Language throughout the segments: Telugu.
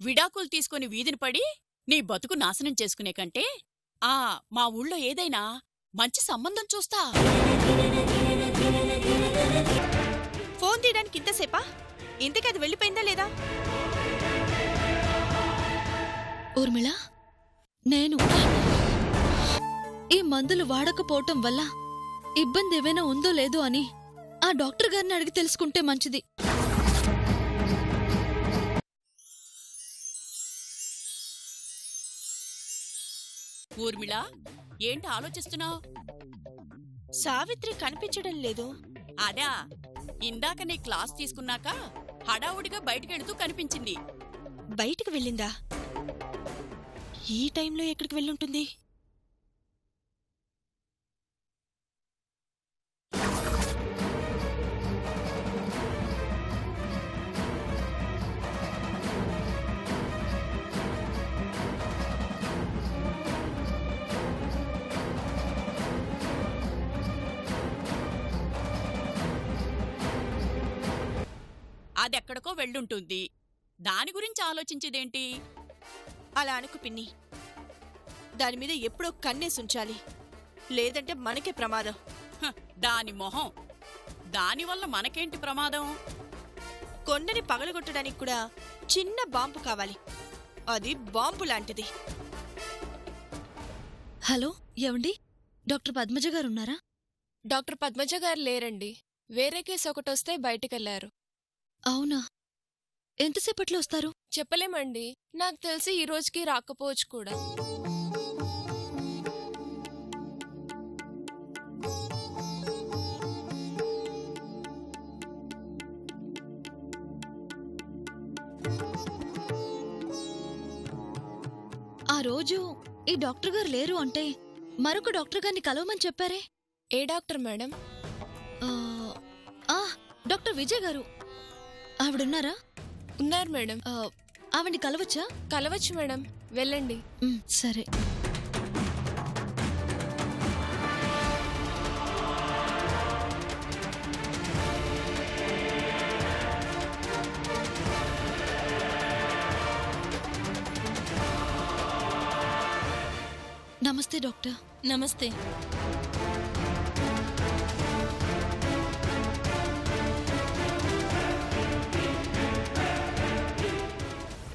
విడాకులు తీసుకుని వీధిని పడి నీ బతుకు నాశనం చేసుకునే కంటే మా ఊళ్ళో ఏదైనా మంచి సంబంధం చూస్తా. ఫోన్ తీయడానికి ఇంతసేపా? ఇంతకీ అది వెళ్ళిపోయిందా లేదా? ఊర్మిళ, నేను ఈ మందులు వాడకపోవటం వల్ల ఇబ్బంది ఏమైనా ఉందో లేదో అని ఆ డాక్టర్ గారిని అడిగి తెలుసుకుంటే మంచిది. ఊర్మిళ, ఏంటి ఆలోచిస్తున్నావు? సావిత్రి కనిపించడం లేదు. అదా, ఇందాక నీ క్లాస్ తీసుకున్నాక హడావుడిగా బయటికెడుతూ కనిపించింది. బయటికి వెళ్ళిందా? ఈ టైంలో ఎక్కడికి వెళ్ళుంటుంది? అదెక్కడికో వెళ్ళుంటుంది. దాని గురించి ఆలోచించేదేంటి? అలా అనుకు పిన్ని. దానిమీద ఎప్పుడో కన్నేసుంచాలి, లేదంటే మనకే ప్రమాదం. దాని మొహం, దానివల్ల మనకేంటి ప్రమాదం? కొండని పగలగొట్టడానికి కూడా చిన్న బాంబు కావాలి. అది బాంబు లాంటిది. హలో, ఏవండి? డాక్టర్ పద్మజ గారున్నారా? డాక్టర్ పద్మజ గారు లేరండి. వేరే కేసు ఒకటొస్తే బయటికెళ్లారు. అవునా? ఎంతసేపట్లో వస్తారు? చెప్పలేమండి. నాకు తెలిసి ఈ రోజుకి రాకపోవచ్చు కూడా. ఆ రోజు ఈ డాక్టర్ గారు లేరు అంటే మరొక డాక్టర్ గారిని కలవమని చెప్పారే. ఏ డాక్టర్ మేడం? డాక్టర్ విజయ్ గారు. ఆవిడున్నారా? ఉన్నారు మేడం. ఆవిడ్ని కలవచ్చా? కలవచ్చు మేడం, వెళ్ళండి. సరే. నమస్తే డాక్టర్. నమస్తే.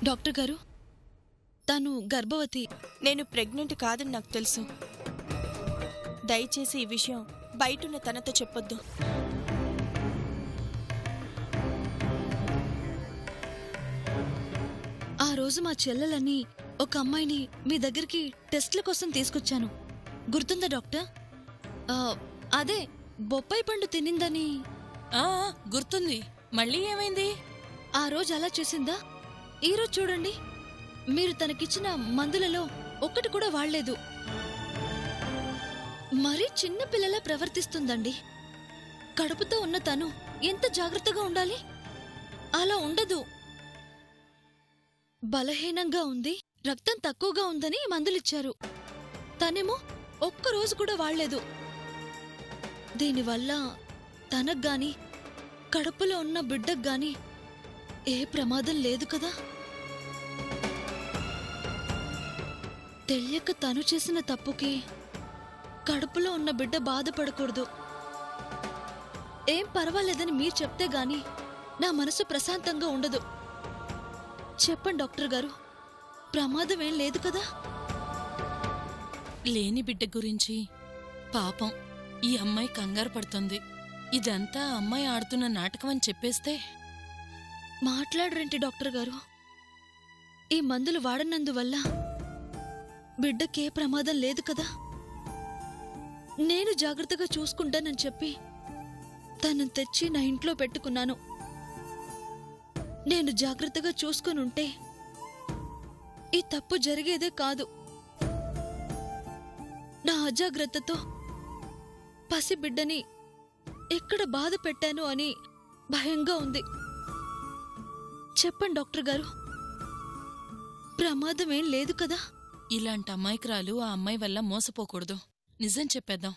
డాక్టర్ గారు, తను గర్భవతి. నేను ప్రెగ్నెంట్ కాదని నాకు తెలుసు. దయచేసి ఈ విషయం బయటున్న తనతో చెప్పొద్దు. ఆ రోజు మా చెల్లెలని ఒక అమ్మాయిని మీ దగ్గరికి టెస్ట్ల కోసం తీసుకొచ్చాను. గుర్తుందా డాక్టర్? అదే బొప్పాయి పండు తినిందని. గుర్తుంది. మళ్ళీ ఏమైంది? ఆ రోజు అలా చేసిందా? ఈరోజు చూడండి, మీరు తనకిచ్చిన మందులలో ఒక్కటి కూడా వాడలేదు. మరీ చిన్న పిల్లలా ప్రవర్తిస్తుందండి. కడుపుతో ఉన్న తను ఎంత జాగ్రత్తగా ఉండాలి? అలా ఉండదు. బలహీనంగా ఉంది, రక్తం తక్కువగా ఉందని మందులిచ్చారు. తనేమో ఒక్కరోజు కూడా వాడలేదు. దీనివల్ల తనగ్గాని కడుపులో ఉన్న బిడ్డగ్గాని ఏ ప్రమాదం లేదు కదా? తెలియక తను చేసిన తప్పుకి కడుపులో ఉన్న బిడ్డ బాధపడకూడదు. ఏం పర్వాలేదని మీరు చెప్తే గాని నా మనసు ప్రశాంతంగా ఉండదు. చెప్పండి డాక్టర్ గారు, ప్రమాదం ఏం లేదు కదా? లేని బిడ్డ గురించి పాపం ఈ అమ్మాయి కంగారు పడుతుంది. ఇదంతా అమ్మాయి ఆడుతున్న నాటకం అని చెప్పేస్తే. మాట్లాడరేంటి డాక్టర్ గారు? ఈ మందులు వాడనందువల్ల బిడ్డకే ప్రమాదం లేదు కదా? నేను జాగ్రత్తగా చూసుకుంటానని చెప్పి తనను తెచ్చి నా ఇంట్లో పెట్టుకున్నాను. నేను జాగ్రత్తగా చూసుకొనుంటే ఈ తప్పు జరిగేదే కాదు. నా అజాగ్రత్తతో పసిబిడ్డని ఎక్కడ బాధ పెట్టాను అని భయంగా ఉంది. చెప్పండి డాక్టర్ గారు, ప్రమాదం ఏం లేదు కదా? ఇలాంటి అమాయకురాలు ఆ అమ్మాయి వల్ల మోసపోకూడదు. నిజం చెప్పేద్దాం.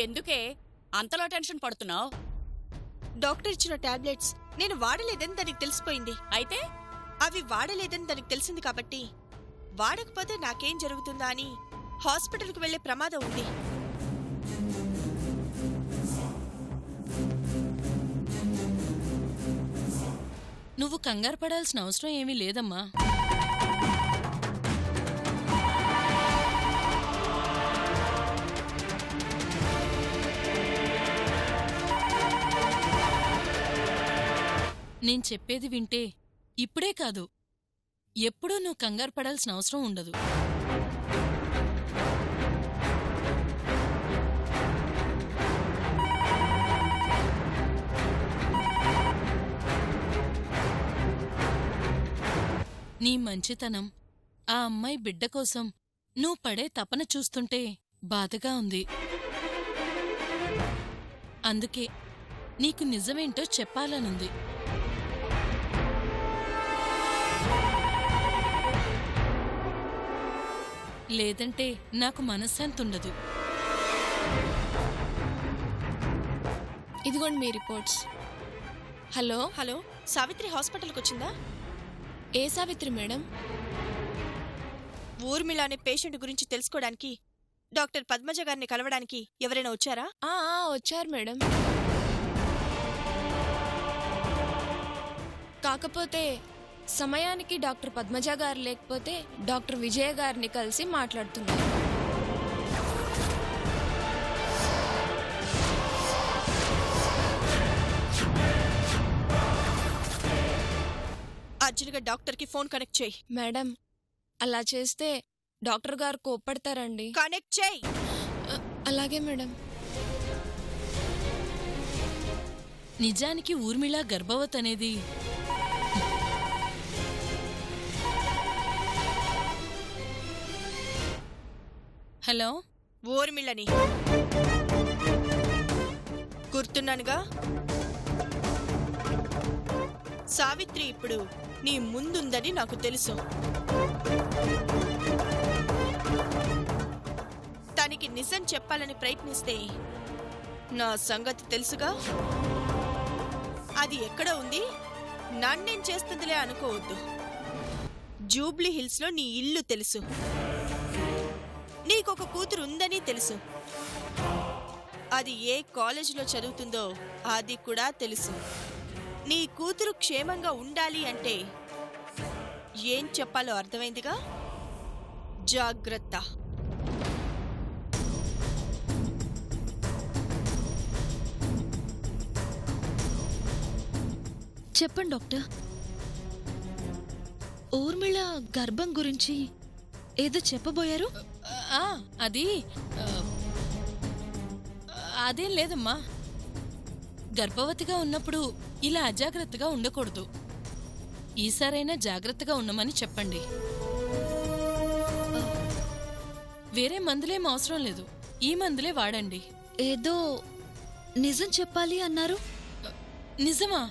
ఎందుకే అంతలో టెన్షన్ పడుతున్నావు? డాక్టర్ ఇచ్చిన టాబ్లెట్స్ నేను వాడలేదని దానికి తెలిసిపోయింది. అయితే అవి వాడలేదని దానికి తెలిసింది కాబట్టి వాడకపోతే నాకేం జరుగుతుందా అని హాస్పిటల్కి వెళ్లే ప్రమాదం ఉంది. నువ్వు కంగారు పడాల్సిన అవసరం ఏమీ లేదమ్మా. నేను చెప్పేది వింటే ఇప్పుడే కాదు, ఎప్పుడూ నువ్వు కంగారు పడాల్సిన అవసరం ఉండదు. నీ మంచితనం, ఆ అమ్మాయి బిడ్డ కోసం నువ్వు పడే తపన చూస్తుంటే బాధగా ఉంది. అందుకే నీకు నిజమేంటో చెప్పాలనుంది. లేదంటే నాకు మనశ్శాంతుండదు. ఇదిగోండి మీ రిపోర్ట్స్. హలో హలో, సావిత్రి హాస్పిటల్కి వచ్చిందా? ఏ సావిత్రి మేడం? ఊర్మిళ అనే పేషెంట్ గురించి తెలుసుకోవడానికి డాక్టర్ పద్మజ గారిని కలవడానికి ఎవరైనా వచ్చారా? వచ్చారు మేడం. కాకపోతే సమయానికి డాక్టర్ పద్మజ గారు లేకపోతే డాక్టర్ విజయ గారిని కలిసి మాట్లాడుతున్నారు. అర్జున్గా డాక్టర్కి ఫోన్ కనెక్ట్ చేయి. మేడం, అలా చేస్తే డాక్టర్ గారు కోప్పడతారండి. కనెక్ట్ చేయి. అలాగే మేడం. నిజానికి ఊర్మిళ గర్భవతి అనేది హలో, ఊర్మిళని గుర్తున్నానుగా. సావిత్రి ఇప్పుడు నీ ముందుందని నాకు తెలుసు. తనకి నిజం చెప్పాలని ప్రయత్నిస్తే నా సంగతి తెలుసుగా. అది ఎక్కడ ఉంది, నన్నేం చేస్తుందిలే అనుకోవద్దు. జూబ్లీ హిల్స్లో నీ ఇల్లు తెలుసు. నీకొక కూతురు ఉందని తెలుసు. అది ఏ కాలేజీలో చదువుతుందో అది కూడా తెలుసు. నీ కూతురు క్షేమంగా ఉండాలి అంటే ఏం చెప్పాలో అర్థమైందిగా. జాగ్రత్త. చెప్పండి డాక్టర్. ఊర్మిళ గర్భం గురించి ఏదో చెప్పబోయారు. అది అదేం లేదమ్మా. గర్భవతిగా ఉన్నప్పుడు ఇలా అజాగ్రత్తగా ఉండకూడదు. ఈసారైనా జాగ్రత్తగా ఉండమని చెప్పండి. వేరే మందులేం అవసరం లేదు, ఈ మందులే వాడండి. ఏదో నిజం చెప్పాలి అన్నారు. నిజమా?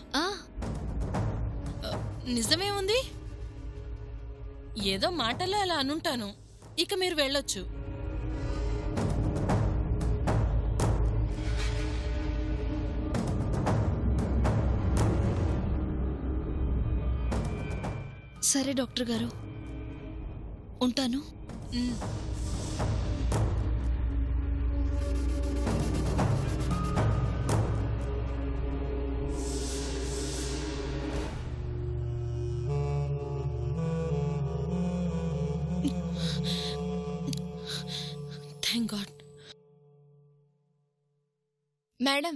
నిజమే ఉంది. ఏదో మాటలో అలా అనుంటాను. ఇక మీరు వెళ్ళొచ్చు. సరే డాక్టర్ గారు, ఉంటాను. Thank God. మేడం,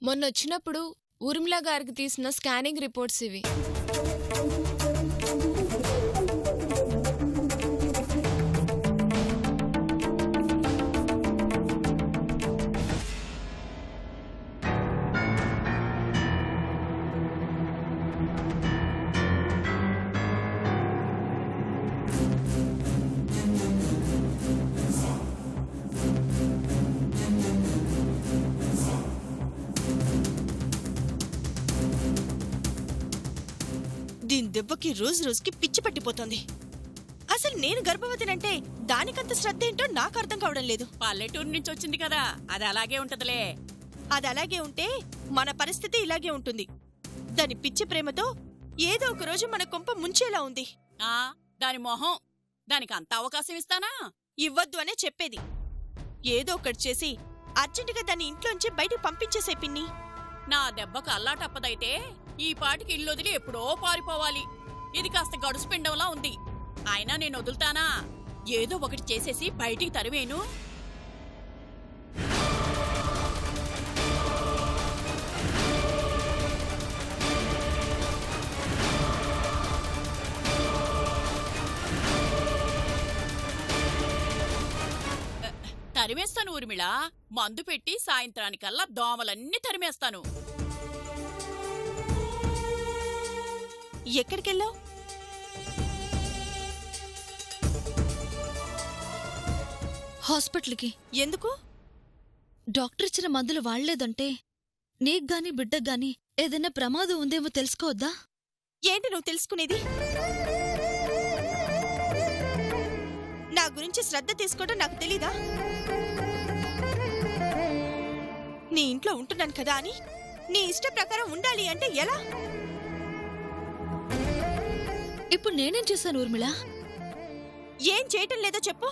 మొన్నొచ్చినప్పుడు ఊర్మిళ గారికి తీసిన స్కానింగ్ రిపోర్ట్స్ ఇవి. దీని దెబ్బకి రోజు రోజుకి పిచ్చి పట్టిపోతుంది. అసలు నేను గర్భవతినంటే దానికంత శ్రద్ధ ఏంటో నాకు అర్థం కావడం లేదు. పల్లెటూరు నుంచి వచ్చింది కదా, అది అలాగే ఉంటదిలే. అది అలాగే ఉంటే మన పరిస్థితి ఇలాగే ఉంటుంది. దాని పిచ్చి ప్రేమతో ఏదో ఒక రోజు మన కొంప ముంచేలా ఉంది. ఆ దాని మొహం, దానికి అంత అవకాశం ఇస్తానా? ఇవ్వద్దు అనే చెప్పేది. ఏదో ఒకటి చేసి అర్జెంటుగా దాన్ని ఇంట్లోంచి బయటికి పంపించేసే పిన్ని. నా దెబ్బకు అల్లాటప్పదైతే ఈ పాటికి ఇల్లు వదిలి ఎప్పుడో పారిపోవాలి. ఇది కాస్త గడుసు పిండంలా ఉంది. అయినా నేను వదులుతానా? ఏదో ఒకటి చేసేసి బయటికి తరివేను. తరిమేస్తాను ఊర్మిళ. మందు పెట్టి సాయంత్రానికల్లా దోమలన్నీ తరిమేస్తాను. ఎక్కడికెళ్ళావు? హాస్పిటల్కి. ఎందుకు? డాక్టర్ ఇచ్చిన మందులు వాడలేదంటే నీకుగాని బిడ్డగాని ఏదైనా ప్రమాదం ఉందేమో తెలుసుకోవద్దా? ఏంటి నువ్వు తెలుసుకునేది? నా గురించి శ్రద్ధ తీసుకోవడం నాకు తెలీదా? నీ ఇంట్లో ఉంటున్నాను కదా అని నీ ఇష్ట ప్రకారం ఉండాలి అంటే ఎలా? ఇప్పుడు నేనేం చేశాను ఊర్మిళ? ఏం చేయటం లేదో చెప్పు.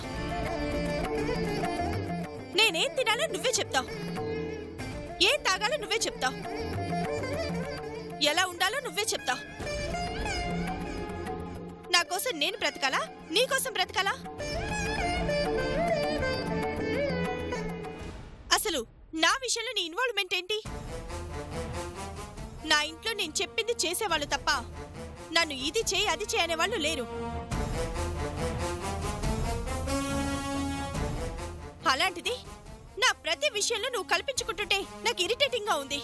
నేనేం తినాలో నువ్వే చెప్తావు, ఏం తాగాలో నువ్వే చెప్తావు, ఎలా ఉండాలో నువ్వే చెప్తావు. నా కోసం నేను బ్రతకాలా, నీకోసం బ్రతకాలా? అసలు నా విషయంలో నీ ఇన్వాల్వ్మెంట్ ఏంటి? నా ఇంట్లో నేను చెప్పింది చేసేవాళ్ళు తప్ప నన్ను ఇది చేయి అది చేయి అనేవాళ్ళు లేరు. అలాంటిది నా ప్రతి విషయంలో నువ్వు కల్పించుకుంటుంటే నాకు ఇరిటేటింగ్ గా ఉంది.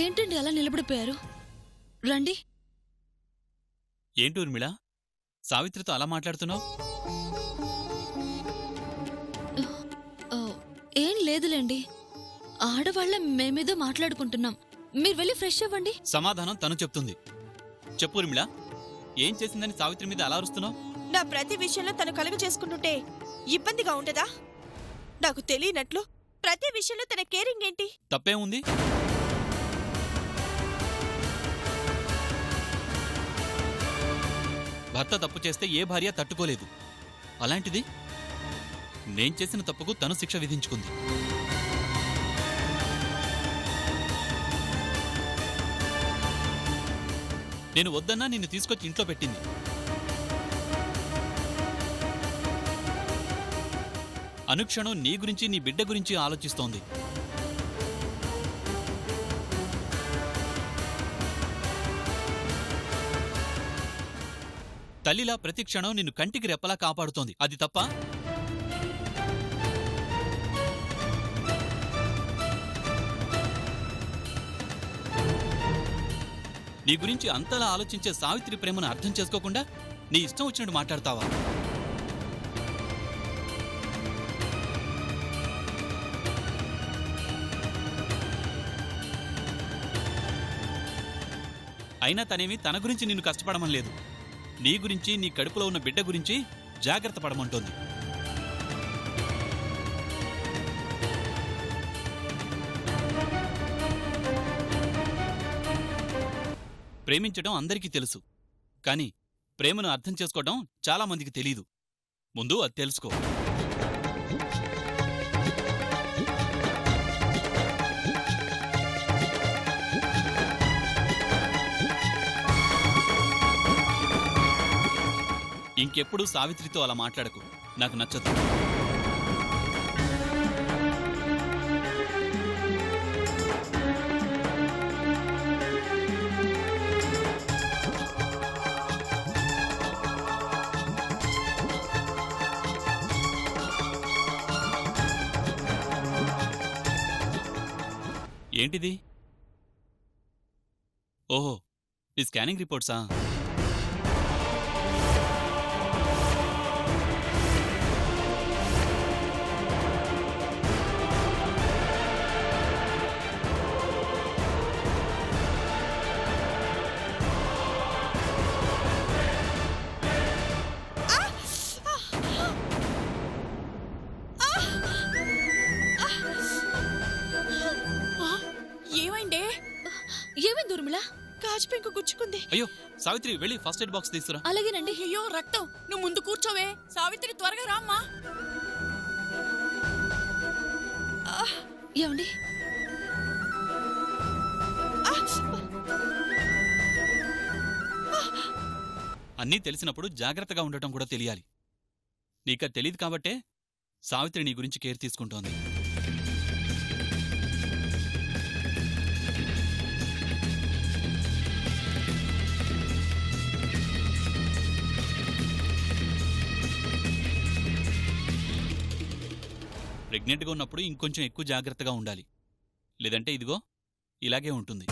ఏంటండి అలా నిలబడిపోయారు? రండి. ఏంటి ఊర్మిళ, సావిత్రితో అలా మాట్లాడుతున్నావు? ఏం లేదులేండి, ఆడవాళ్ళ మేమేదో మాట్లాడుకుంటున్నాం. మీరు వెళ్ళి ఫ్రెష్ అవ్వండి. సమాధానం తను చెప్తుంది. చెప్పు ఊర్మిళ, ఏం చేసిందని సావిత్రి మీద అలా అరుస్తున్నావు? నా ప్రతి విషయంలో తను కలుగు చేసుకుంటుంటే ఇబ్బందిగా ఉండదా? నాకు తెలియనట్లు ప్రతి విషయంలో తన కేరింగ్ ఏంటి? తప్పేముంది? భర్త తప్పు చేస్తే ఏ భార్య తట్టుకోలేదు. అలాంటిది నేను చేసిన తప్పుకు తను శిక్ష విధించుకుంది. నేను వద్దన్నా నిన్ను తీసుకొచ్చి ఇంట్లో పెట్టింది. అనుక్షణం నీ గురించి నీ బిడ్డ గురించి ఆలోచిస్తోంది. తల్లిలా ప్రతి క్షణం నిన్ను కంటికి రెప్పలా కాపాడుతోంది. అది తప్ప? నీ గురించి అంతలా ఆలోచించే సావిత్రి ప్రేమను అర్థం చేసుకోకుండా నీ ఇష్టం వచ్చినట్టు మాట్లాడతావా? అయినా తనేమి తన గురించి నిన్ను కష్టపడమని లేదు. నీ గురించి, నీ కడుపులో ఉన్న బిడ్డ గురించి జాగ్రత్త పడమంటోంది. ప్రేమించడం అందరికీ తెలుసు, కానీ ప్రేమను అర్థం చేసుకోవడం చాలా మందికి తెలీదు. ముందు అది తెలుసుకో. ఇంకెప్పుడు సావిత్రితో అలా మాట్లాడకు, నాకు నచ్చదు. ఏంటిది? ఓహో, ఈ స్కానింగ్ రిపోర్ట్సా? పెంకు గుచ్చుకుంది. అయ్యో సావిత్రి, వెళ్ళి ఫస్ట్ ఎయిడ్ బాక్స్ తీసుకురా. అలాగేనండి. అయ్యో రక్తం, నువ్వు ముందు కూర్చోవే. సావిత్రి త్వరగా రామ్మా. ఏమండి? అన్నీ తెలిసినప్పుడు జాగ్రత్తగా ఉండటం కూడా తెలియాలి. నీకది తెలియదు కాబట్టే సావిత్రి నీ గురించి కేర్ తీసుకుంటోంది. ప్రెగ్నెంట్గా ఉన్నప్పుడు ఇంకొంచెం ఎక్కువ జాగ్రత్తగా ఉండాలి. లేదంటే ఇదిగో ఇలాగే ఉంటుంది.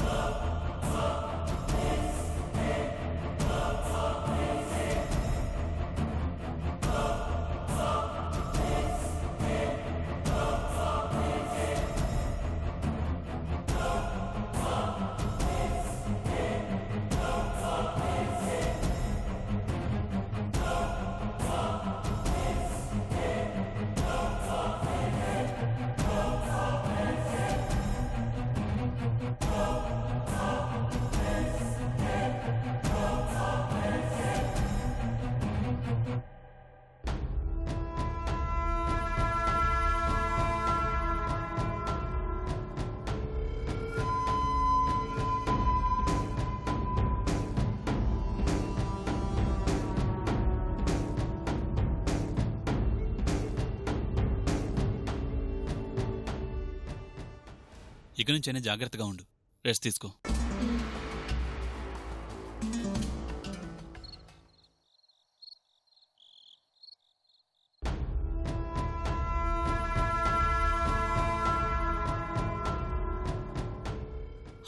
ఇక నుంచైనా జాగ్రత్తగా ఉండు. రెస్ట్ తీసుకో.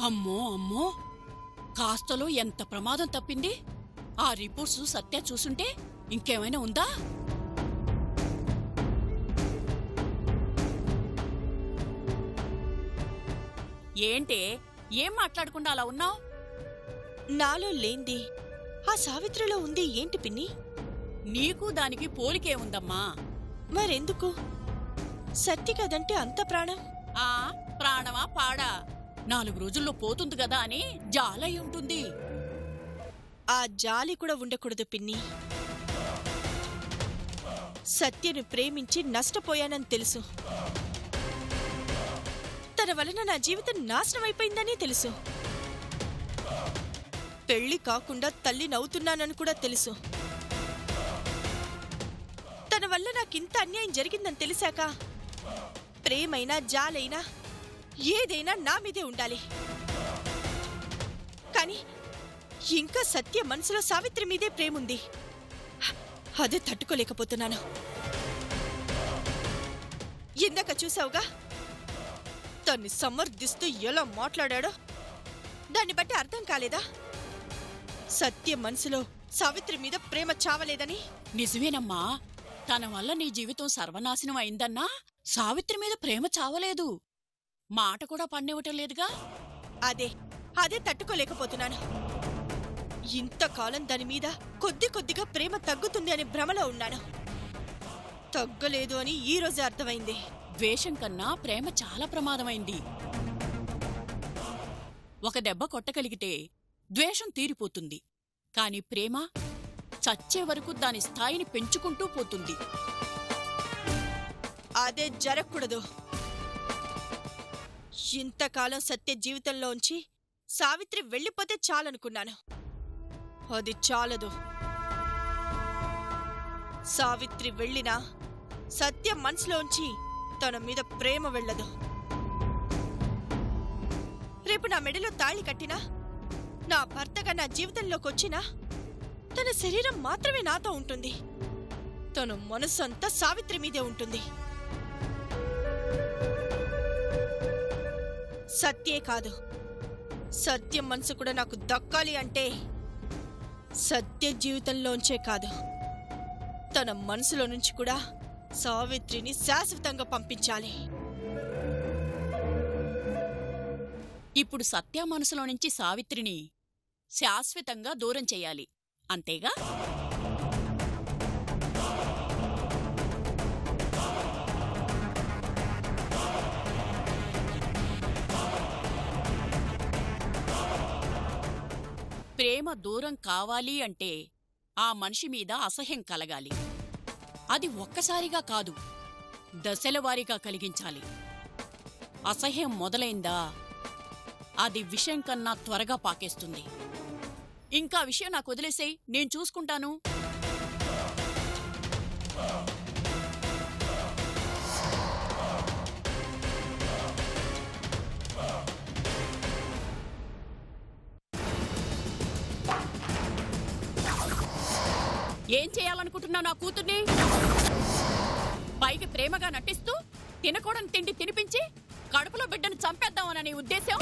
అమ్మో అమ్మో, కాస్తలో ఎంత ప్రమాదం తప్పింది. ఆ రిపోర్ట్స్ సత్య చూసుంటే ఇంకేమైనా ఉందా? ఏంటే, ఏం మాట్లాడకుండా అలా ఉన్నావు? నాలో లేంది ఆ సావిత్రిలో ఉంది ఏంటి పిన్ని? నీకు దానికి పోలికే ఉందమ్మా. మరెందుకు? సత్య కదంటే అంత ప్రాణం. ఆ ప్రాణమా పాడా 4 రోజుల్లో పోతుంది కదా అని జాలై ఉంటుంది. ఆ జాలి కూడా ఉండకూడదు పిన్ని. సత్యను ప్రేమించి నష్టపోయానని తెలుసు. తన వలన నా జీవితం నాశనం అయిపోయిందని తెలుసు. పెళ్లి కాకుండా తల్లి నవ్వుతున్నానని కూడా తెలుసు. తన వల్ల నాకింత అన్యాయం జరిగిందని తెలిసాక ప్రేమైనా జాలైనా ఏదైనా నా మీదే ఉండాలి. కానీ ఇంకా సత్య మనసులో సావిత్రి మీదే ప్రేముంది. అదే తట్టుకోలేకపోతున్నాను. ఇందాక చూసావుగా తన్ని సమర్థిస్తూ ఎలా మాట్లాడాడో. దాన్ని బట్టి అర్థం కాలేదా సత్య మనసులో సావిత్రి మీద ప్రేమ చావలేదని? నిజమేనమ్మా, తన వల్ల నీ జీవితం సర్వనాశనం అయిందన్నా సావిత్రి మీద ప్రేమ చావలేదు. మాట కూడా పన్నివ్వటం లేదుగా. అదే తట్టుకోలేకపోతున్నాను. ఇంతకాలం దాని మీద కొద్దిగా ప్రేమ తగ్గుతుంది అనే భ్రమలో ఉన్నాను. తగ్గలేదు అని ఈ రోజే అర్థమైంది. ద్వేషం కన్నా ప్రేమ చాలా ప్రమాదమైంది. ఒక దెబ్బ కొట్టగలిగితే ద్వేషం తీరిపోతుంది. కాని ప్రేమ చచ్చే వరకు దాని స్థాయిని పెంచుకుంటూ పోతుంది. అదే జరగకూడదు. ఇంతకాలం సత్య జీవితంలోంచి సావిత్రి వెళ్ళిపోతే చాలనుకున్నాను. అది చాలదు. సావిత్రి వెళ్ళినా సత్య మనసులోంచి తన మీద ప్రేమ వెళ్ళదు. రేపు నా మెడలో తాళి కట్టినా, నా భర్తగా నా జీవితంలోకి వచ్చినా తన శరీరం మాత్రమే నాతో ఉంటుంది. తన మనసు అంతా సావిత్రి మీదే ఉంటుంది. సత్యే కాదు, సత్య మనసు కూడా నాకు దక్కాలి అంటే సత్య జీవితంలోంచే కాదు, తన మనసులో నుంచి కూడా సావిత్రిని శాశ్వతంగా పంపించాలి. ఇప్పుడు సత్య మనసులో నుంచి సావిత్రిని శాశ్వతంగా దూరం చెయ్యాలి, అంతేగా? ప్రేమ దూరం కావాలి అంటే ఆ మనిషి మీద అసహ్యం కలగాలి. అది ఒక్కసారిగా కాదు, దశలవారీగా కలిగించాలి. అసహ్యం మొదలైందా అది విషయం కన్నా త్వరగా పాకేస్తుంది. ఇంకా విషయం నాకు వదిలేసేయ్, నేను చూసుకుంటాను. ఏం చేయాలనుకుంటున్నావు నా కూతుర్ని? పైకి ప్రేమగా నటిస్తూ తినకూడని తిండి తినిపించి కడుపులో బిడ్డను చంపేద్దామని ఉద్దేశం?